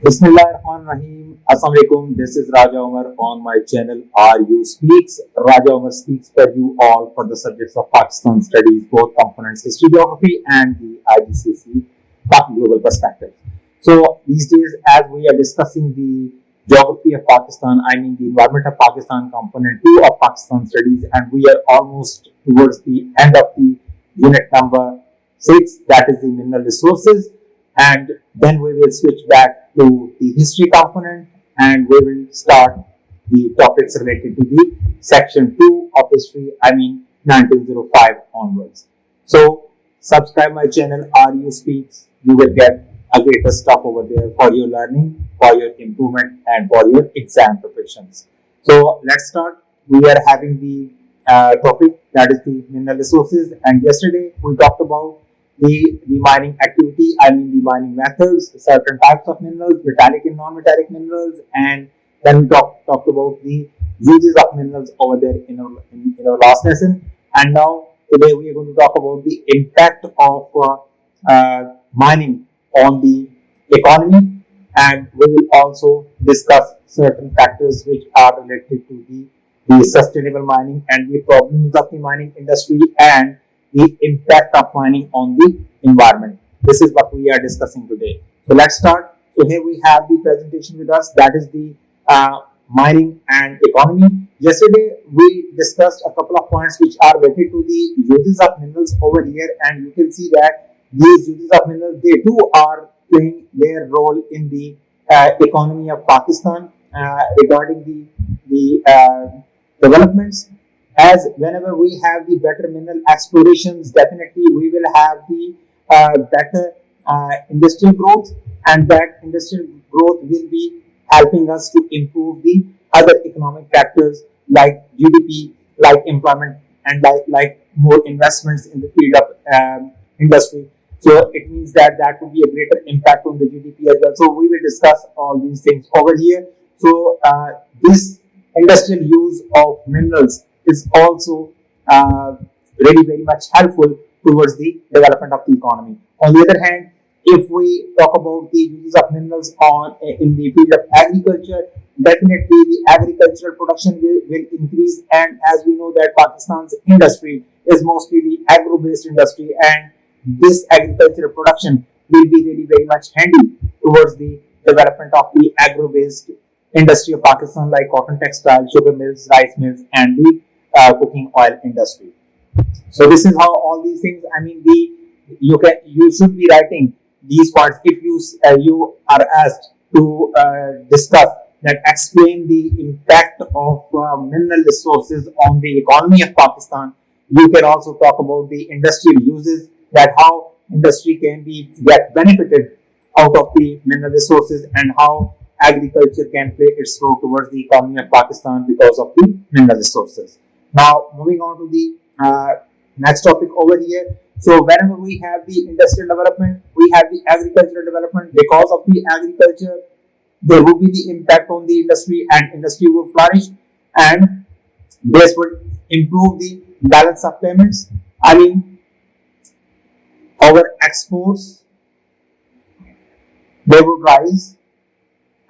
Bismillahirrahmanirrahim. Assalamu alaikum. This is Raja Umar on my channel RU Speaks. Raja Umar speaks for you all for the subjects of Pakistan studies, both components, history, geography, and the IGCSE global perspective. So these days, as we are discussing the geography of Pakistan, I mean the environment of Pakistan component 2 of Pakistan studies, and we are almost towards the end of the unit number 6, that is the mineral resources. And then we will switch back to the history component and we will start the topics related to the section 2 of history, I mean 1905 onwards. So subscribe my channel RU Speaks. You will get a greater stuff over there for your learning, for your improvement, and for your exam preparations. So let's start. We are having the topic, that is the mineral resources, and yesterday we talked about the mining activity, I mean the mining methods, certain types of minerals, metallic and non-metallic minerals, and then we talked about the uses of minerals over there in our last lesson. And now today we are going to talk about the impact of mining on the economy, and we will also discuss certain factors which are related to the sustainable mining and the problems of the mining industry and the impact of mining on the environment. This is what we are discussing today. So let's start. So here we have the presentation with us, that is the mining and economy. Yesterday we discussed a couple of points which are related to the uses of minerals over here, and you can see that these uses of minerals, they too are playing their role in the economy of Pakistan regarding the developments. As whenever we have the better mineral explorations, definitely we will have the better industrial growth, and that industrial growth will be helping us to improve the other economic factors like GDP, like employment, and like more investments in the field of industry. So it means that will be a greater impact on the GDP as well. So we will discuss all these things over here. So this industrial use of minerals is also really very much helpful towards the development of the economy. On the other hand, if we talk about the use of minerals in the field of agriculture, definitely the agricultural production will increase, and as we know that Pakistan's industry is mostly the agro-based industry, and this agricultural production will be really very much handy towards the development of the agro-based industry of Pakistan, like cotton textile, sugar mills, rice mills, and the cooking oil industry. So this is how all these things. I mean, you should be writing these parts if you are asked to discuss that, explain the impact of mineral resources on the economy of Pakistan. You can also talk about the industrial uses, that how industry can get benefited out of the mineral resources, and how agriculture can play its role towards the economy of Pakistan because of the mineral resources. Now, moving on to the next topic over here. So, whenever we have the industrial development, we have the agricultural development. Because of the agriculture, there will be the impact on the industry, and industry will flourish, and this would improve the balance of payments. I mean, our exports, they would rise,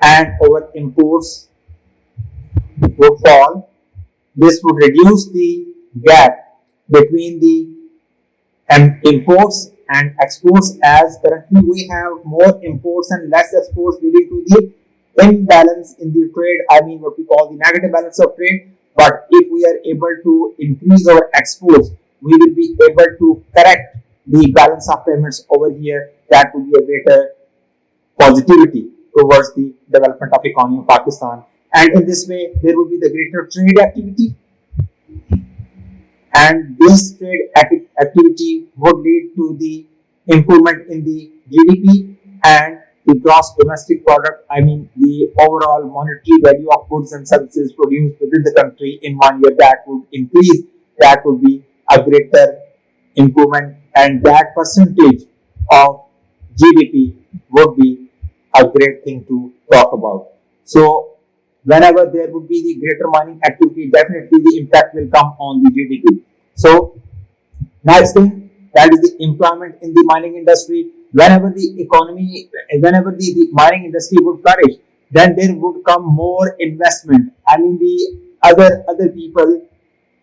and our imports would fall. This would reduce the gap between the imports and exports, as currently we have more imports and less exports, leading to the imbalance in the trade, I mean what we call the negative balance of trade. But if we are able to increase our exports, we will be able to correct the balance of payments over here. That will be a greater positivity towards the development of economy of Pakistan, and in this way there will be the greater trade activity, and this trade activity would lead to the improvement in the GDP and the gross domestic product, I mean the overall monetary value of goods and services produced within the country in 1 year, that would increase. That would be a greater improvement, and that percentage of GDP would be a great thing to talk about. So whenever there would be the greater mining activity, definitely the impact will come on the GDP. So next thing, that is the employment in the mining industry. Whenever the economy, whenever the mining industry would flourish, then there would come more investment. I mean, the other people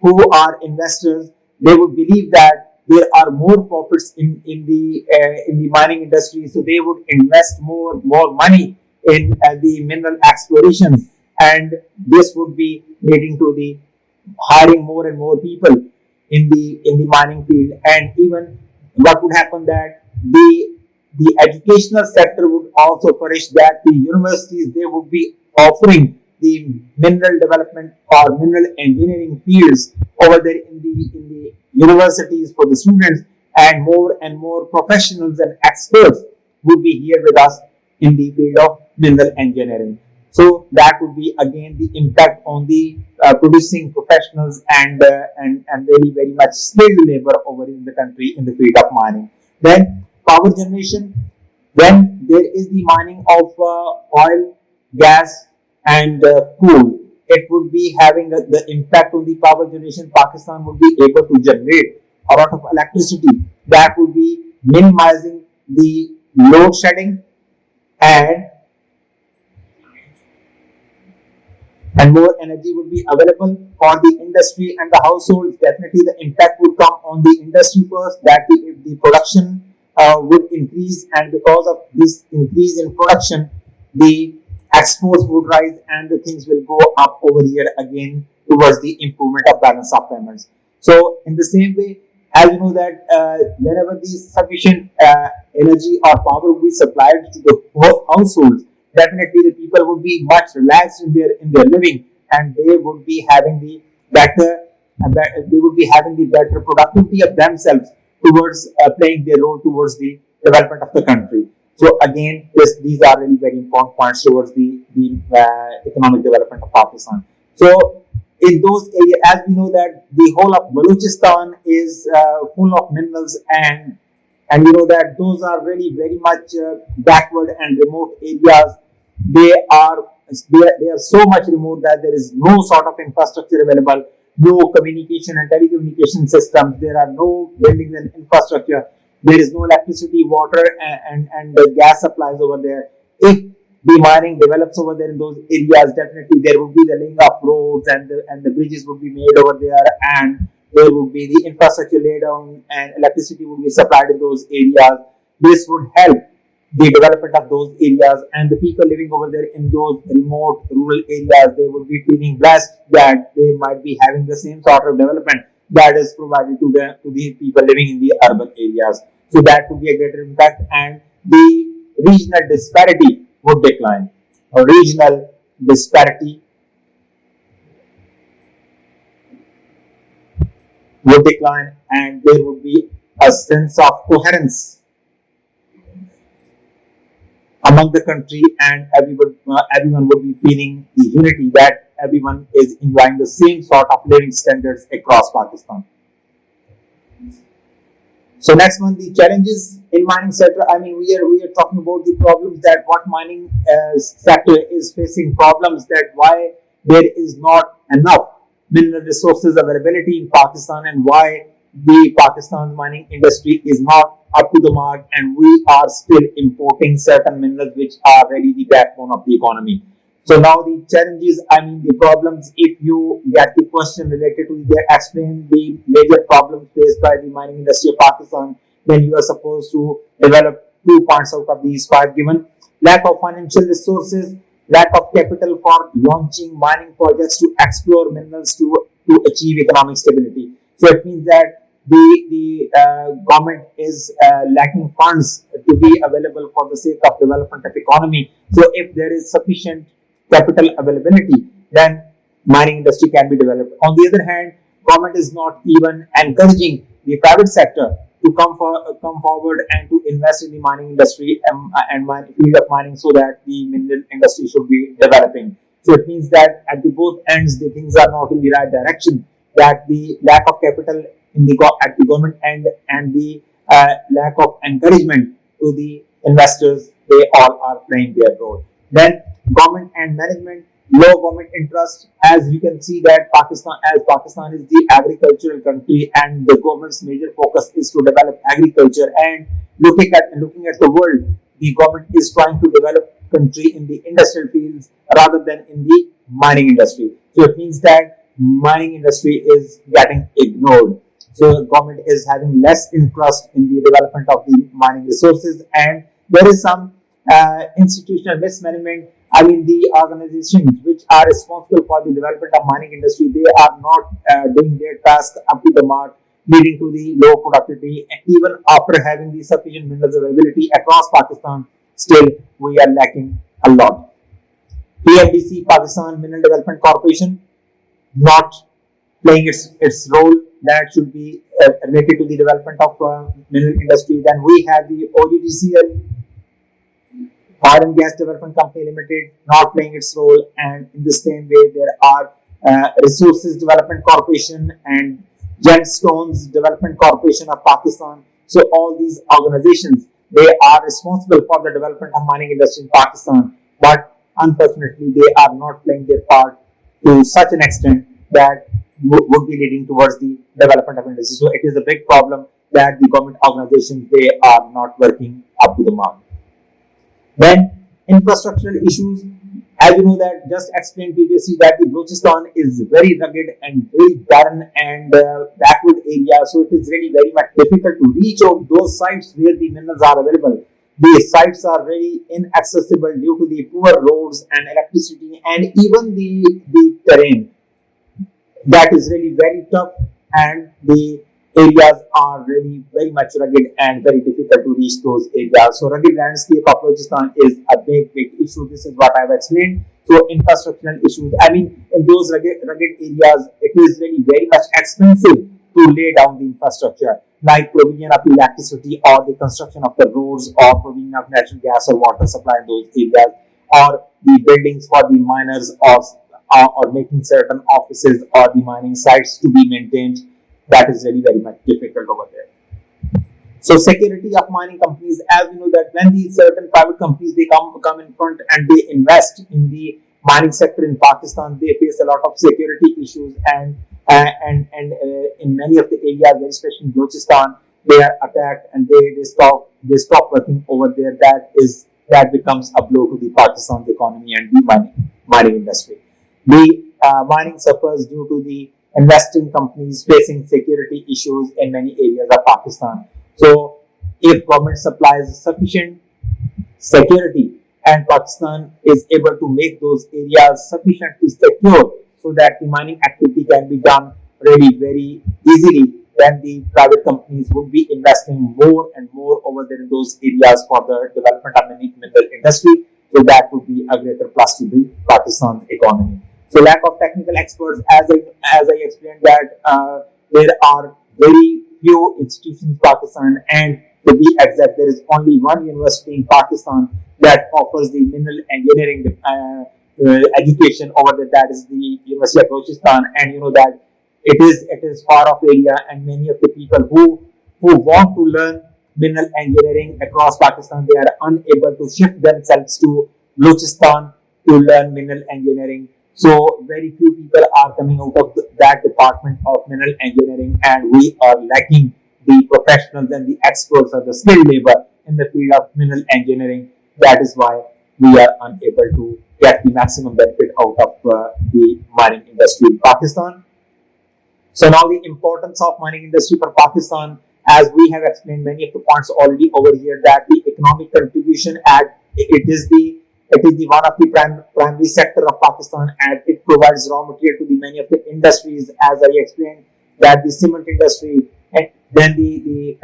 who are investors, they would believe that there are more profits in the mining industry, so they would invest more money in the mineral exploration, and this would be leading to the hiring more and more people in the mining field. And even what would happen that the educational sector would also flourish, that the universities, they would be offering the mineral development or mineral engineering fields over there in the universities for the students, and more professionals and experts would be here with us in the field of mineral engineering. So that would be again the impact on the producing professionals and very very much skilled labor over in the country in the field of mining. Then power generation, when there is the mining of oil, gas, and coal, it would be having the impact on the power generation. Pakistan would be able to generate a lot of electricity that would be minimizing the load shedding, and more energy would be available for the industry and the households. Definitely, the impact would come on the industry first, that the production would increase, and because of this increase in production, the exports would rise, and the things will go up over here again towards the improvement of balance of payments. So, in the same way, as you know that whenever the sufficient energy or power will be supplied to the households, definitely the people would be much relaxed in their living, and they would be having the better they would be having the better productivity of themselves towards playing their role towards the development of the country. So again, these are really very important points towards the economic development of Pakistan. So in those areas, as we know that the whole of Balochistan is full of minerals, and you know that those are really very much backward and remote areas. They are they are so much remote that there is no sort of infrastructure available, no communication and telecommunication systems. There are no buildings and infrastructure. There is no electricity, water, and the gas supplies over there. If the mining develops over there in those areas, definitely there would be the laying of roads, and the bridges would be made over there, and there would be the infrastructure laid down, and electricity would be supplied in those areas. This would help the development of those areas, and the people living over there in those remote rural areas, they would be feeling blessed that they might be having the same sort of development that is provided to the people living in the urban areas. So that would be a greater impact, and the regional disparity would decline. A regional disparity would decline, and there would be a sense of coherence among the country, and everyone would be feeling the unity, that everyone is enjoying the same sort of living standards across Pakistan. So next one, the challenges in mining sector. I mean, we are talking about the problems that what mining sector is facing, problems that why there is not enough mineral resources availability in Pakistan, and why the Pakistan mining industry is not up to the mark, and we are still importing certain minerals which are really the backbone of the economy. So now the challenges, I mean the problems, if you get the question related to the explain the major problems faced by the mining industry of Pakistan, then you are supposed to develop 2 points out of these 5 given. Lack of financial resources, lack of capital for launching mining projects to explore minerals to achieve economic stability. So it means that the government is lacking funds to be available for the sake of development of economy. So if there is sufficient capital availability, then mining industry can be developed. On the other hand, government is not even encouraging the private sector to come forward and to invest in the mining industry and field of mining, so that the mineral industry should be developing. So it means that at the both ends, the things are not in the right direction. That the lack of capital at the government end, and the lack of encouragement to the investors, they all are playing their role. Then government and management, low government interest. As you can see that Pakistan is the agricultural country, and the government's major focus is to develop agriculture. And looking at the world, the government is trying to develop country in the industrial fields rather than in the mining industry. So it means that mining industry is getting ignored. So government is having less interest in the development of the mining resources, and there is some institutional mismanagement. I mean, the organizations which are responsible for the development of mining industry, they are not doing their task up to the mark, leading to the low productivity. And even after having the sufficient minerals availability across Pakistan, still we are lacking a lot. PMDC, Pakistan Mineral Development Corporation, not playing its role that should be related to the development of mineral industry. Then we have the OGDCL, Oil and Gas Development Company Limited, not playing its role. And in the same way, there are Resources Development Corporation and Gemstones Development Corporation of Pakistan. So all these organizations, they are responsible for the development of mining industry in Pakistan, but unfortunately they are not playing their part to such an extent that would be leading towards the development of industry. So it is a big problem that the government organizations, they are not working up to the mark. Then infrastructural issues, as you know that just explained previously that the Balochistan is very rugged and very barren and backward area, so it is really very much difficult to reach out those sites where the minerals are available. The sites are very inaccessible due to the poor roads and electricity, and even the terrain that is really very tough, and the areas are really very much rugged and very difficult to reach those areas. So rugged landscape of Balochistan is a big issue. This is what I have explained. So infrastructural issues, I mean, in those rugged areas, it is really very much expensive to lay down the infrastructure, like provision of electricity or the construction of the roads or provision of natural gas or water supply in those areas, or the buildings for the miners, or making certain offices or the mining sites to be maintained. That is really very much difficult over there. So security of mining companies, as you know that when these certain private companies, they come in front and they invest in the mining sector in Pakistan, they face a lot of security issues, and in many of the areas, especially in Balochistan, they are attacked and they stop working over there. That becomes a blow to the Pakistan's economy and the mining industry. The mining suffers due to the investing companies facing security issues in many areas of Pakistan. So, if government supplies sufficient security and Pakistan is able to make those areas sufficiently secure so that the mining activity can be done really very easily, then the private companies would be investing more and more over there in those areas for the development of the mineral industry. So that would be a greater plus to the Pakistan's economy. So lack of technical experts, as I explained that there are very few institutions in Pakistan, and to be exact, there is only one university in Pakistan that offers the mineral engineering education over there. That is the University of Balochistan, and you know that it is far off area, and many of the people who want to learn mineral engineering across Pakistan, they are unable to shift themselves to Balochistan to learn mineral engineering. So very few people are coming out of that department of mineral engineering, and we are lacking the professionals and the experts or the skilled labor in the field of mineral engineering. That is why we are unable to get the maximum benefit out of the mining industry in Pakistan. So now the importance of mining industry for Pakistan, as we have explained many of the points already over here, that the economic contribution it is the one of the primary sector of Pakistan, and it provides raw material to the many of the industries, as I explained, that the cement industry, and then the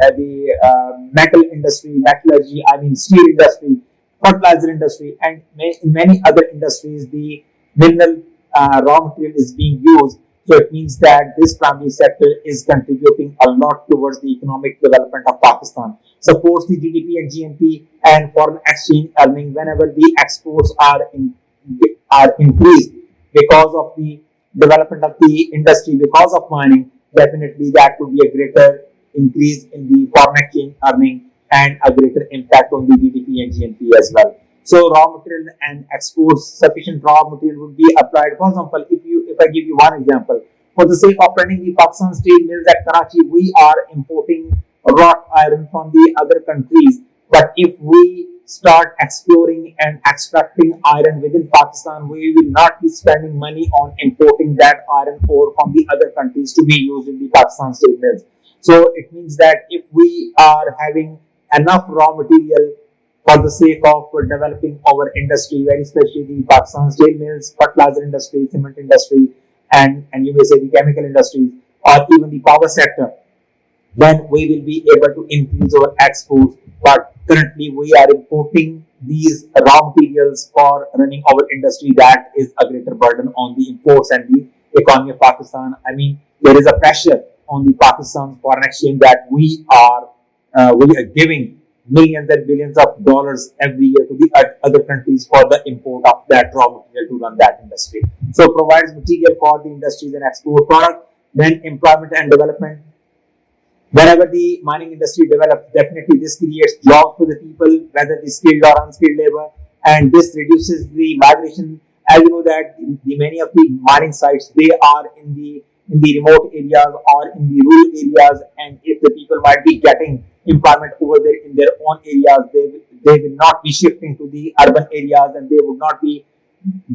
metal industry, metallurgy, I mean steel industry, fertilizer industry, and in many other industries, the mineral raw material is being used. So it means that this primary sector is contributing a lot towards the economic development of Pakistan, supports the GDP and GNP and foreign exchange earning whenever the exports are increased because of the development of the industry, because of mining. Definitely that would be a greater increase in the foreign exchange earning and a greater impact on the GDP and GNP as well. So raw material and exports, sufficient raw material would be applied. For example, if I give you one example, for the sake of running the Pakistan steel mills at Karachi, we are importing wrought iron from the other countries. But if we start exploring and extracting iron within Pakistan, we will not be spending money on importing that iron ore from the other countries to be used in the Pakistan steel mills. So it means that if we are having enough raw material for the sake of developing our industry, very especially the Pakistan steel mills, fertilizer industry, cement industry, and you may say the chemical industries or even the power sector, then we will be able to increase our exports. But currently, we are importing these raw materials for running our industry. That is a greater burden on the imports and the economy of Pakistan. I mean, there is a pressure on the Pakistan foreign exchange that we are giving millions and billions of dollars every year to the other countries for the import of that raw material to run that industry. So provides material for the industries and export product. Then employment and development. Whenever the mining industry develops, definitely this creates jobs for the people, whether the skilled or unskilled labor, and this reduces the migration. As you know that the many of the mining sites, they are in the remote areas or in the rural areas, and if the people might be getting employment over there in their own areas, they will not be shifting to the urban areas, and they would not be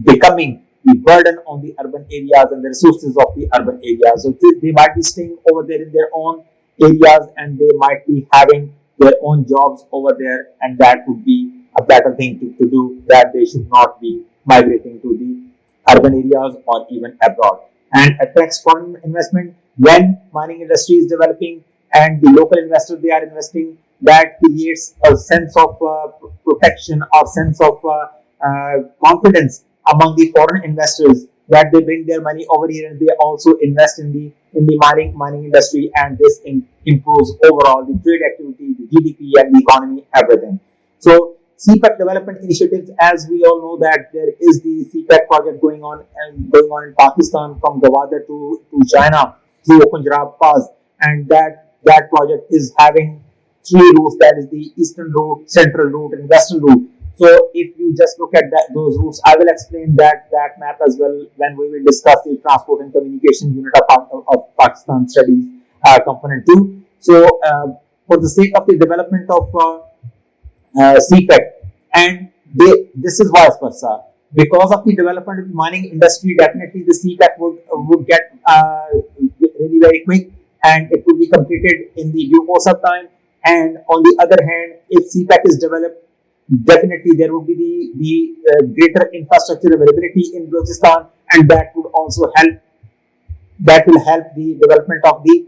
becoming the burden on the urban areas and the resources of the urban areas. So they might be staying over there in their own areas, and they might be having their own jobs over there, and that would be a better thing to do, that they should not be migrating to the urban areas or even abroad. And attracts foreign investment. When mining industry is developing and the local investors, they are investing, that creates a sense of protection or sense of confidence among the foreign investors, that they bring their money over here and they also invest in the mining industry, and this improves overall the trade activity, the GDP and the economy, everything. So CPEC development initiatives, as we all know that there is the CPEC project going on in Pakistan from Gwadar to China through Punjab Pass, and that project is having three routes, that is the eastern route, central route and western route. So if you just look at those routes, I will explain that map as well when we will discuss the transport and communication unit of Pakistan studies component 2. So for the sake of the development of CPEC, and this is vice versa. Because of the development of the mining industry, definitely the CPEC would get really very quick, and it would be completed in the due course of time. And on the other hand, if CPEC is developed, definitely there would be the greater infrastructure availability in Balochistan, and that would also help. That will help the development of the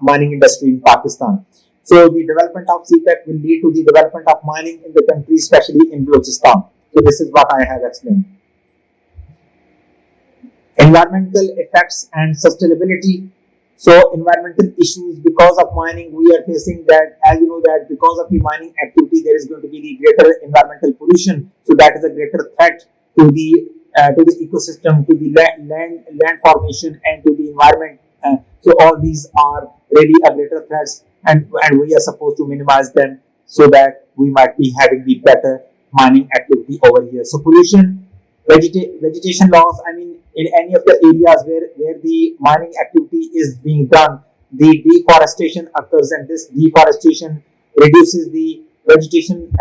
mining industry in Pakistan. So the development of CPEC will lead to the development of mining in the country, especially in Balochistan. So this is what I have explained. Environmental effects and sustainability. So environmental issues, because of mining, we are facing that, as you know that because of the mining activity, there is going to be the greater environmental pollution. So that is a greater threat to the ecosystem, to the land formation, and to the environment. So all these are really a greater threats, and we are supposed to minimize them so that we might be having the better mining activity over here. So pollution, vegetation loss. I mean, in any of the areas where the mining activity is being done, the deforestation occurs, and this deforestation reduces the vegetation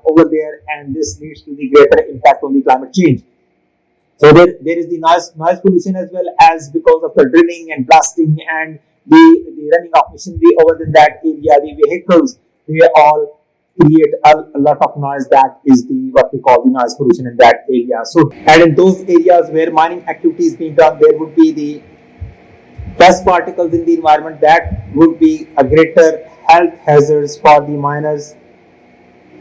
over there, and this leads to the greater impact on the climate change. So there is the noise pollution as well, as because of the drilling and blasting and the running of machinery over in that area, the vehicles, they all create a lot of noise. That is what we call the noise pollution in that area. So, and in those areas where mining activity is being done, there would be the dust particles in the environment, that would be a greater health hazards for the miners,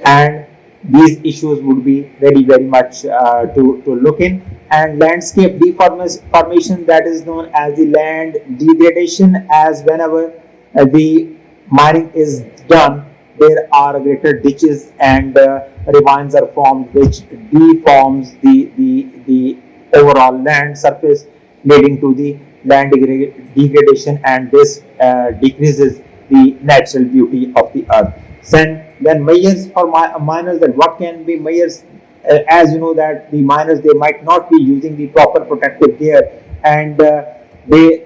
and these issues would be very much to look in. And landscape deformation, that is known as the land degradation, as whenever the mining is done, there are greater ditches and ravines are formed, which deforms the overall land surface, leading to the land degradation, and this decreases the natural beauty of the earth. Then measures for miners, that what can be measures as you know that the miners, they might not be using the proper protective gear, and they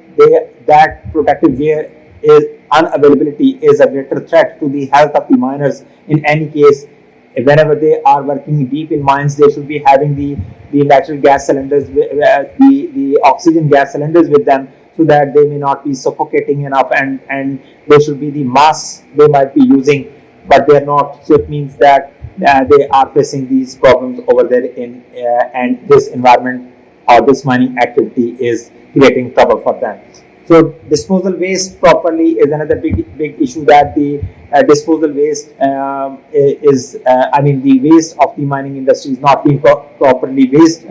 that protective gear is unavailability is a greater threat to the health of the miners. In any case, whenever they are working deep in mines, they should be having the natural gas cylinders, the oxygen gas cylinders with them, so that they may not be suffocating enough, and there should be the masks they might be using, but they are not. So it means that they are facing these problems over there in and this environment or this mining activity is creating trouble for them. So disposal waste properly is another big issue, that the disposal waste is I mean the waste of the mining industry is not being properly waste.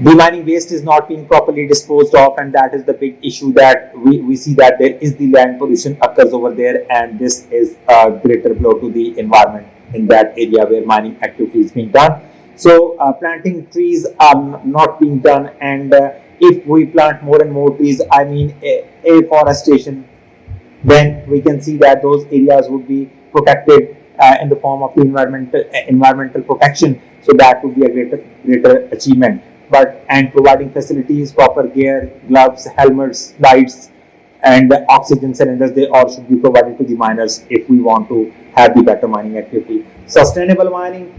The mining waste is not being properly disposed of, and that is the big issue, that we see that there is the land pollution occurs over there, and this is a greater blow to the environment in that area where mining activity is being done. So planting trees are not being done, and if we plant more and more trees, I mean afforestation, then we can see that those areas would be protected in the form of the environmental protection. So that would be a greater achievement. But and providing facilities, proper gear, gloves, helmets, lights, and oxygen cylinders, they all should be provided to the miners if we want to have the better mining activity. Sustainable mining,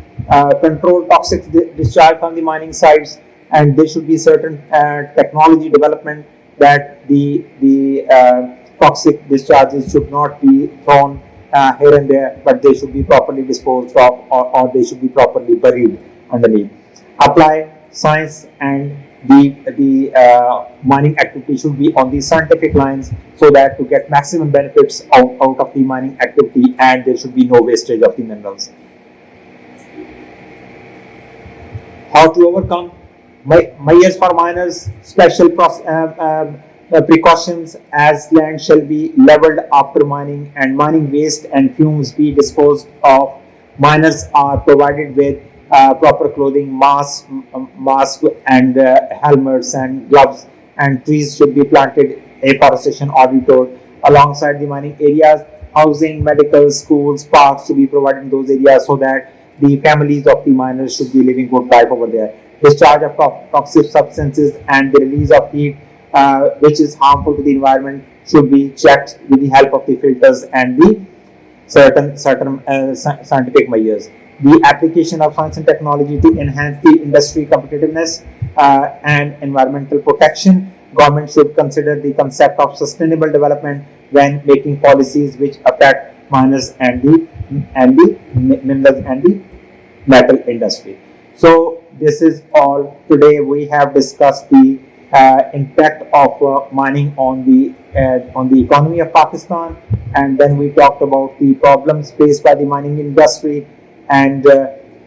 control toxic discharge from the mining sites, and there should be certain technology development that the toxic discharges should not be thrown here and there, but they should be properly disposed of, or they should be properly buried underneath. Apply science, and the mining activity should be on the scientific lines, so that to get maximum benefits out of the mining activity, and there should be no wastage of the minerals. How to overcome measures for miners, special precautions, as land shall be leveled after mining, and mining waste and fumes be disposed of. Miners are provided with proper clothing, masks, and helmets and gloves, and trees should be planted, afforestation or restored alongside the mining areas. Housing, medical, schools, parks to be provided in those areas, so that the families of the miners should be living good life over there. Discharge of toxic substances and the release of heat, which is harmful to the environment, should be checked with the help of the filters and the certain scientific measures. The application of science and technology to enhance the industry competitiveness and environmental protection. Government should consider the concept of sustainable development when making policies which affect miners and the minerals and the metal industry. So this is all. Today we have discussed the impact of mining on the economy of Pakistan, and then we talked about the problems faced by the mining industry, and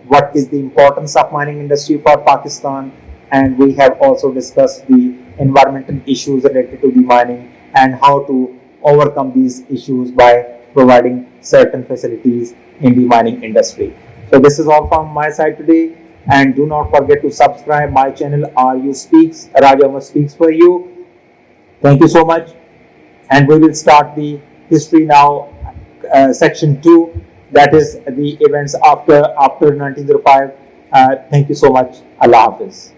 what is the importance of mining industry for Pakistan, and we have also discussed the environmental issues related to the mining and how to overcome these issues by providing certain facilities in the mining industry. So this is all from my side today, and do not forget to subscribe my channel RU Speaks, Raja Umar Speaks for you. Thank you so much, and we will start the history now, section 2, that is the events after 1905. Thank you so much. Allah Hafiz.